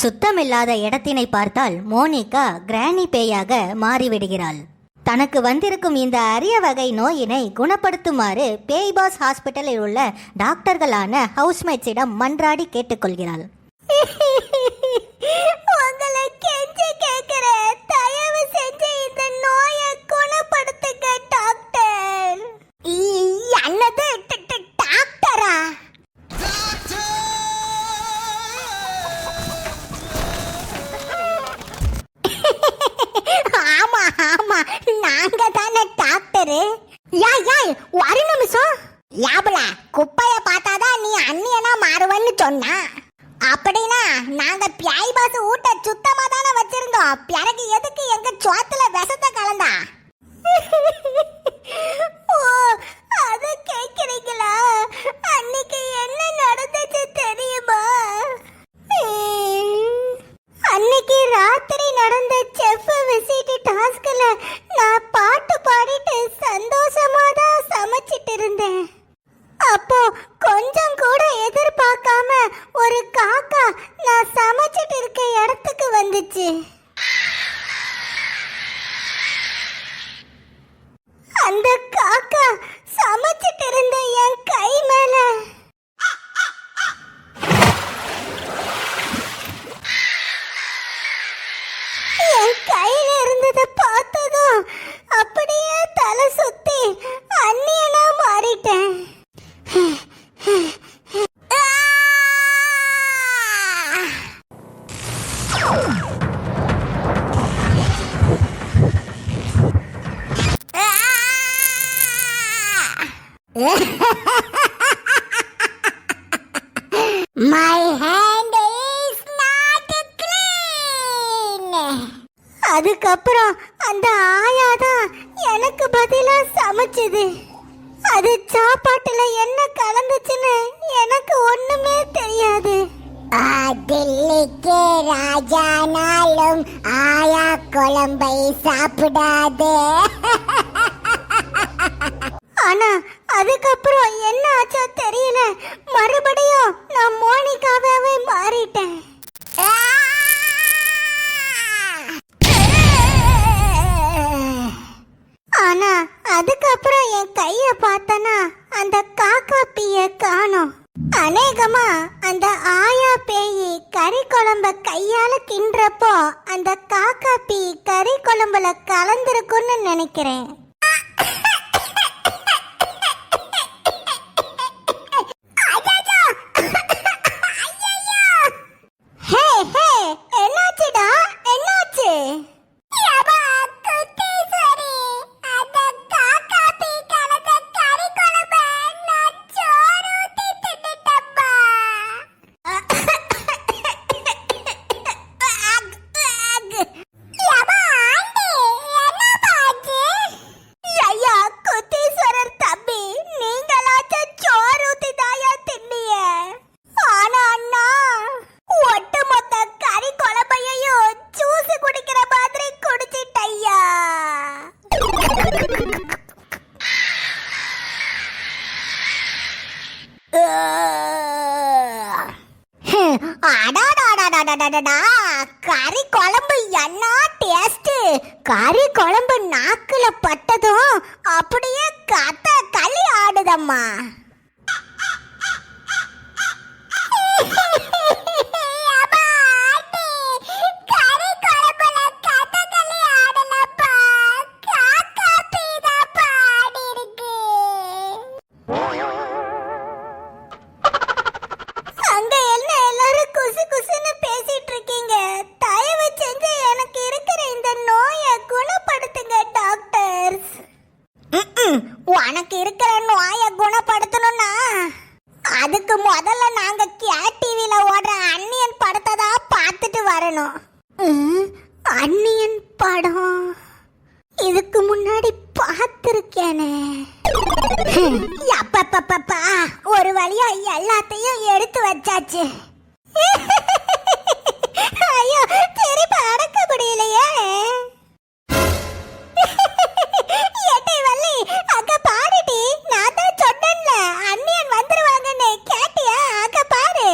சுத்தமில்லாத இடத்தினை பார்த்தால் மோனிகா கிராணி பேயாக மாறிவிடுகிறாள். தனக்கு வந்திருக்கும் இந்த அரிய வகை நோயினை குணப்படுத்துமாறு பேய்பாஸ் ஹாஸ்பிட்டலில் உள்ள டாக்டர்களான ஹவுஸ்மேட்ஸிடம் மன்றாடி கேட்டுக்கொள்கிறாள். உங்களை கெஞ்சி கேட்கிறேன், தயவு செஞ்சு இந்த நோயை குணப்படுத்துங்க டாக்டர். என்னது டாக்டரா? ஆமா ஆமா, நாங்க தானே டாக்டரு. யாய் ஒரு நிமிஷம். யாபல குப்பைய பார்த்தாதான் நீ அண்ணியனா மாறுவன்னு சொன்னா. அப்படின்னா நாங்க பியாய் பாசு ஊட்ட சுத்தமா தானே வச்சிருந்தோம். பிறகு எதுக்கு எங்க சோத்துல விஷத்தை கலந்தா? ஓ, அது கேக்குறீங்களா? அன்னைக்கு என்ன நடந்துச்சு தெரியுமா? அன்னைக்கு ராத்திரி நடந்த செஃப் விசிட் டாஸ்க்ல நான் பாட்டு பாடிட்டு சந்தோஷமா தான் சமைச்சிட்டு இருந்தேன். அப்போ கொஞ்சம் கூட எதிர்பார்க்காம ஒரு காக்கா நான் சமைச்சிட்டு இருக்க இடத்துக்கு வந்துச்சு. அந்த காக்கா சமைச்சிட்டு இருந்த என் கை மேல என் கையில இருந்ததை பார்த்ததும் அப்படியே தலை சுத்தி அந்நியனா மாறிட்டேன். My hand is not clean. அதுக்கப்புறம் அந்த ஆயாதான் எனக்கு பதிலா சமைச்சது. அது சாப்பாட்டுல என்ன கலந்துச்சுன்னு எனக்கு ஒண்ணுமே தெரியாது. தில்லிக்கு ராஜானாலும் ஆயா குழம்பை சாப்பிடாதே. ஆனா அதுக்கப்புறம் என்ன ஆச்சோ தெரியல, மறுபடியும் நான் மோனிகாவே மாறிட்டேன். ஆனா அதுக்கப்புறம் என் கைய பார்த்தனா அந்த காக்கா பீய காணோம். அநேகமா அந்த ஆயா பேயி கறி குழம்ப கையால தின்றப்போ அந்த காக்கா பீ கறி குழம்புல கலந்திருக்குன்னு நினைக்கிறேன். என்னாச்சுடா, என்னாச்சு? கறி குழம்பு என்ன டேஸ்ட்! கறி குழம்பு நாக்குல பட்டதும் அப்படியே கத்த களி ஆடுதம்மா. உனக்கு இருக்கிற நோயை குணப்படுத்தணும்னா அதுக்கு முதல்ல நாங்க கேடிவில ஓடுற அன்னியன் படத்தை தான் பார்த்துட்டு வரணும். அன்னியன் படம் இதுக்கு முன்னாடி பார்த்திருக்கேனே. அப்பப்பப்பா, ஒரு வழியா எல்லாத்தையும் எடுத்து வச்சாச்சு. ஐயோ, திருப்பி அடக்க முடியலையே. ஏட்டை வள்ளி, அங்க பாருடி, நான் தான் சொன்னேன்ல அண்ணியன் வந்துருவாங்கன்னு. கேட்டியா? அங்க பாரு.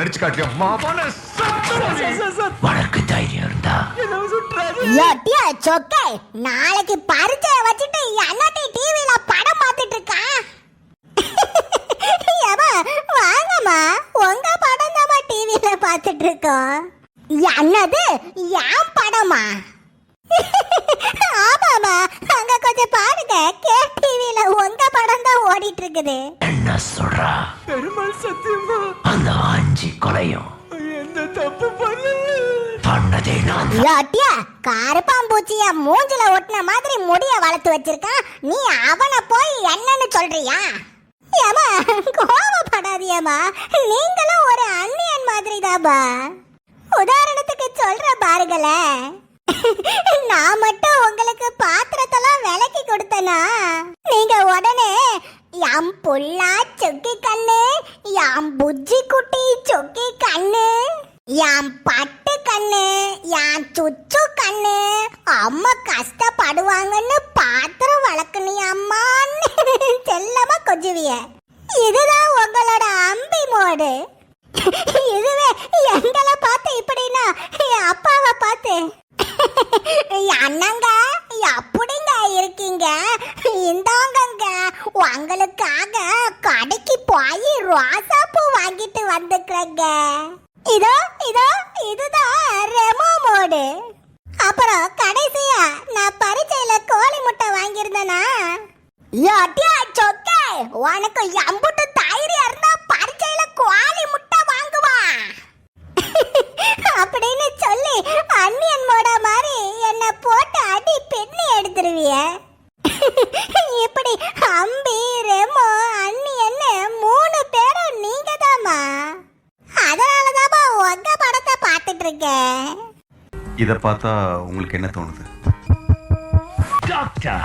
நடிச்சு காட்டியா மாமான உனக்கு தைரியம் இருந்தா யோட்டியா சொக்கே நாளைக்கு பரிச்சைய வச்சுட்டு என்னடி டிவில படம் பார்த்துட்டு இருக்கா ஏமா வாங்கம்மா உங்க படம் தான் டிவில பார்த்துட்டு இருக்கோம் என்னது என் படமா ஆமாமா அங்க கொஞ்சம் பாருங்க கே டிவில உங்க படம் தான் ஓடிட்டு இருக்குது என்ன சொல்றா பெருமாள் சத்தியமா அந்த 5 கொலையும் எந்த தப்பு பண்ணல பண்ணதே நான் தான். யோட்டியா கருப்பாம்பூச்சிய மூஞ்சில ஒட்டின மாதிரி முடிய வளர்த்து வச்சிருக்கான் நீ அவனை போய் என்னன்னு சொல்றியா ஏமா கோவப்படாதியம்மா நீங்களும் ஒரு அந்நியன் மாதிரி தாபா உதாரணத்துக்கு சொல்ற பாருங்களேன் நான் மட்டும் உங்களுக்கு பாத்திரத்தெல்லாம் விலைக்கு கொடுத்தனா நீங்க உடனே என் புள்ளா சொக்கி கண்ணு என் புஜ்ஜி குட்டி சொக்கி கண்ணு என் பட்டு கண்ணு என் சுச்சு கண்ணு அம்மா கஷ்டப்படுவாங்கன்னு பாத்திரம் வளர்க்கணும் அம்மான்னு செல்லமா கொஞ்சுவிய இதுதான் உங்களோட அம்பி மோடு இதுவே எங்களை பார்த்து இப்படின்னா என் அப்பாவை பார்த்து அண்ணங்க அப்படிங்க இருக்கீங்க இந்தாங்கங்க உங்களுக்காக கடைக்கு போய் ரோசாப்பூ வாங்கிட்டு வந்துக்கிறேங்க இதோ இதோ இதுதான் ரெமோ மோடு அப்புறம் கடைசியா நான் பரிச்சையில கோழி முட்டை வாங்கியிருந்தேனா யோட்டியா சொக்கே உனக்கு எம்புட்டு தைரியம் இருந்தா பரிச்சையில கோழி முட்டை வாங்குவா அப்படின்னு சொல்லி அன்னியன் மோட மாதிரி என்ன போட்டு அடி பெண்ணி எடுத்துருவிய இப்படி அம்பி ரெமோ அன்னியன்னு 3 பேரும் நீங்க தாமா அதனாலதாமா உங்க படத்தை பார்த்துட்டு இருக்கேன் இத பார்த்தா உங்களுக்கு என்ன தோணுது? Doctor,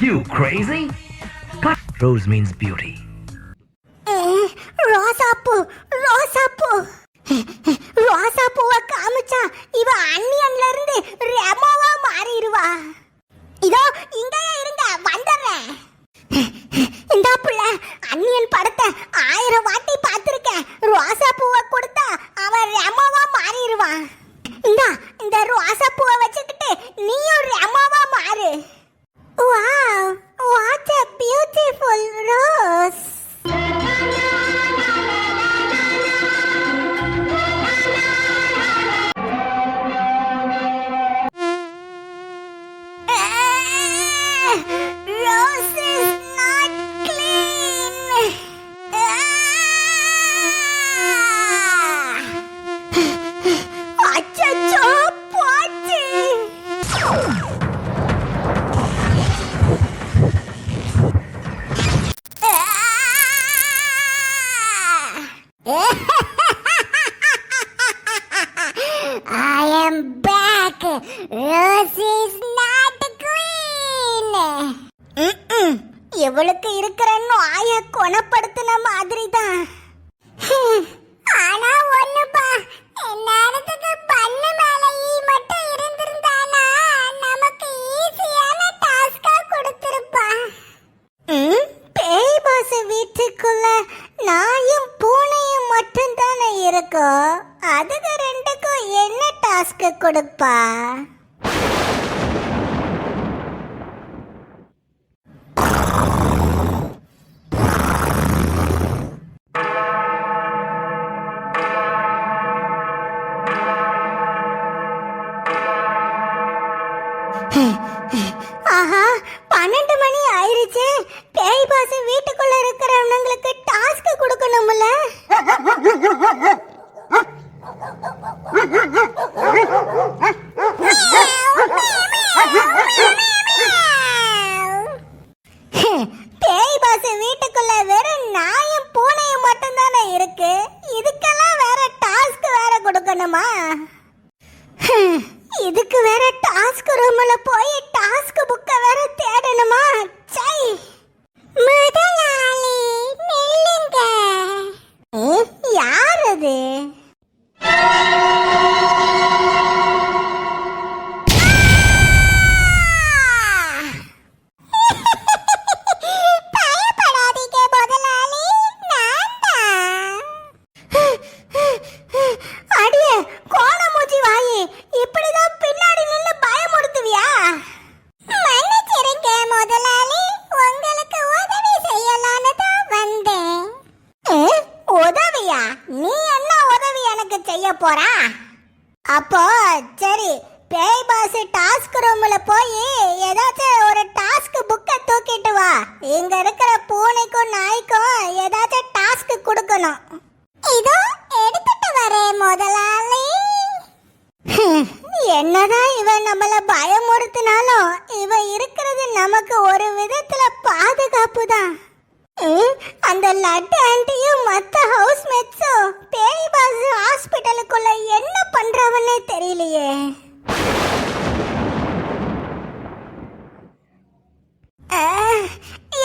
you crazy? Cut. Rose means beauty. ரோசாப்பூ ரோசாப்பூ ரோசாப்பூவை காமிச்சா இவ அன்னியன்ல இருந்து ரெமோவா மாறிடுவா இதோ இங்கேயே இருங்க வந்துடுறேன் இந்த புள்ள அன்னியன் படத்தை 1000 வாட்டி பார்த்திருக்கேன் ரோசாப்பூவை கொடுத்தா அவன் ரெமோவா மாறிடுவான் இந்த ரோசாப்பூவை வச்சுக்கிட்டு நீயும் ரெமோவா மாறு wow what a beautiful rose Rose is not clean. அச்சச்சோ போச்சு I am back. Rose is not green. இவளுக்கு இருக்கிற நோய குணப்படுத்தின மாதிரி தான் ஆனா ஒண்ணுப்பா நேரத்துக்கு பண்ணு மேல ஈ மட்டும் இருந்திருந்தானா நமக்கு ஈஸியான டாஸ்கா கொடுத்திருப்பா பேய் பாஸ் வீட்டுக்குள்ள நாயும் பூனையும் மட்டும் தானே இருக்கும் அதுக்கு ரெண்டுக்கும் என்ன டாஸ்க் கொடுப்பா ஆஹா 12 மணி ஆயிருச்சு பேய் பாஸ் வீட்டுக்குள்ள இருக்கிறவங்களுக்கு டாஸ்க் கொடுக்கணும்ல செய்ய போறா? அப்போ சரி, பேய் பாஸ் டாஸ்க் ரூம்ல போய் ஏதாச்சும் ஒரு டாஸ்க் புக்கை தூக்கிட்டு வா. இங்க இருக்கிற பூனைக்கும் நாய்க்கும் ஏதாச்சும் டாஸ்க் கொடுக்கணும். இதோ எடுத்துட்டு வரேன் முதலாளி. என்னதான் இவன் நம்மள பயமுறுத்தினாலும் இவ இருக்கிறது நமக்கு ஒரு விதத்துல பாதுகாப்பு தான். அந்த லட்டு ஆண்டியும் மத்த ஹவுஸ்மேட்ஸும் பேய் பாஸ் ஹாஸ்பிட்டலுக்குள்ள என்ன பண்றவன்னே தெரியலையே.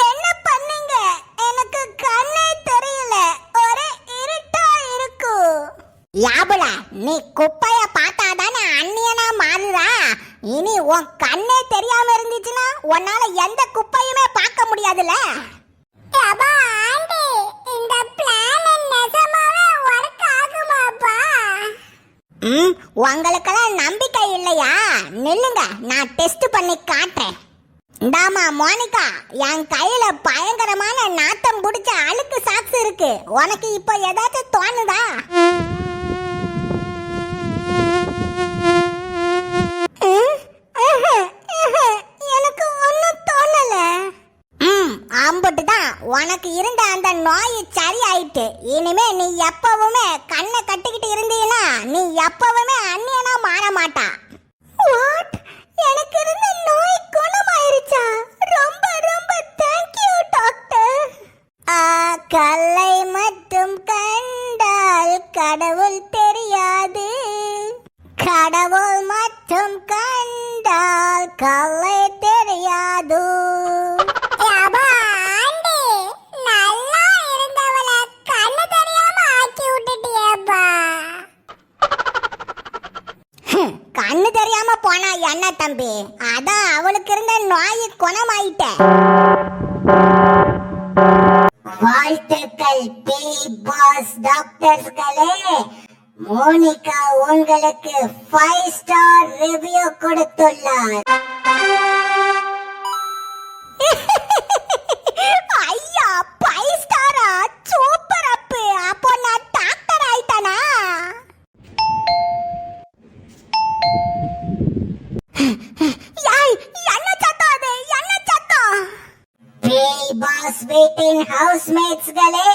என்ன பண்ணீங்க? எனக்கு கண்ணே தெரியல, ஒரே இருட்டா இருக்கு. யாபுல, நீ குப்பைய பார்த்தாதானே அண்ணியனா மாறுறா. இனி உன் கண்ணே தெரியாம இருந்துச்சுன்னா உன்னால எந்த குப்பையுமே பார்க்க முடியாதுல. அப்பா ஆண்டி, இந்த பிளான் நிஜமாவே வொர்க் ஆகுமாப்பா? உங்களுக்கெல்லாம் நம்பிக்கை இல்லையா? நில்லுங்க, நான் டெஸ்ட் பண்ணி காட்டுறேன். இந்தாமா மோனிகா, என் கையில பயங்கரமான நாத்தம் பிடிச்ச அழுக்கு சாக்ஸ் இருக்கு. உனக்கு இப்ப ஏதாச்சும் தோணுதா? எனக்கு ஒன்னும் தோணல. ஆம்பட்டுதான், உனக்கு இருந்த அந்த நோய் சரி ஆயிட்டு. இனிமே நீ எப்பவுமே கண்ணை கட்டிக்கிட்டு இருந்தீன்னா நீ எப்பவுமே அந்நியனா மாற மாட்டா. வாட்? எனக்கு இருந்த நோய் குணமாயிருச்சா? ரொம்ப ரொம்ப தேங்க்யூ டாக்டர். கல்லை மட்டும் கண்டால் கடவுள் தெரியாது, கடவுள் மட்டும் கண்டால் கல்லை தெரியாது. நல்லா இருந்தவள கண்ணு தெரியாம ஆக்கி விட்டுட்டியேப்பா. கண்ணு தெரியாம போனா என்ன தம்பி? அதான் அவளுக்கு இருந்த நோய் குணமாயிட்ட. வாழ்த்துக்கள் பேய் பாஸ் டாக்டர்ஸ்களே. மோனிகா உங்களுக்கு 5 ஸ்டார் ரிவ்யூ கொடுத்துள்ளார். ஐயா, 5 ஸ்டாரா? சூப்பர் அப்பு. அப்போ நான் டாக்டர் ஆயிட்டானா? யாய், என்ன சத்தம் அது? என்ன சத்தம்? பேய் பாஸ் வீட்டின் ஹவுஸ்மேட்ஸ்களே,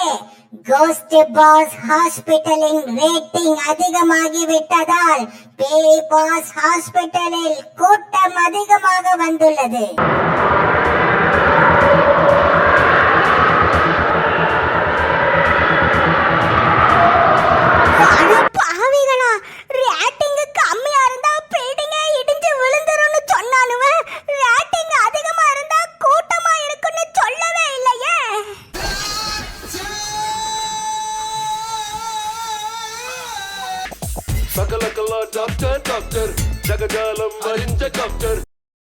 கோஸ்ட் பாஸ் ஹாஸ்பிட்டலின் ரேட்டிங் அதிகமாகிவிட்டதால் பேய் பாஸ் ஹாஸ்பிட்டலில் கூட்டம் அதிகமாக வந்துள்ளது. பாவிகளா, ரேட்டிங் கம்மியா இருந்தா பில்டிங்கே இடிஞ்சு விழுந்துரும்னு சொன்னானுவ. ரேட்டிங் அதிகமா இருந்தா கூட்டமா இருக்குன்னு சொல்லவே இல்லையே. సకలకల డాక్టర్ డాక్టర్ జగజాలం భరించ డాక్టర్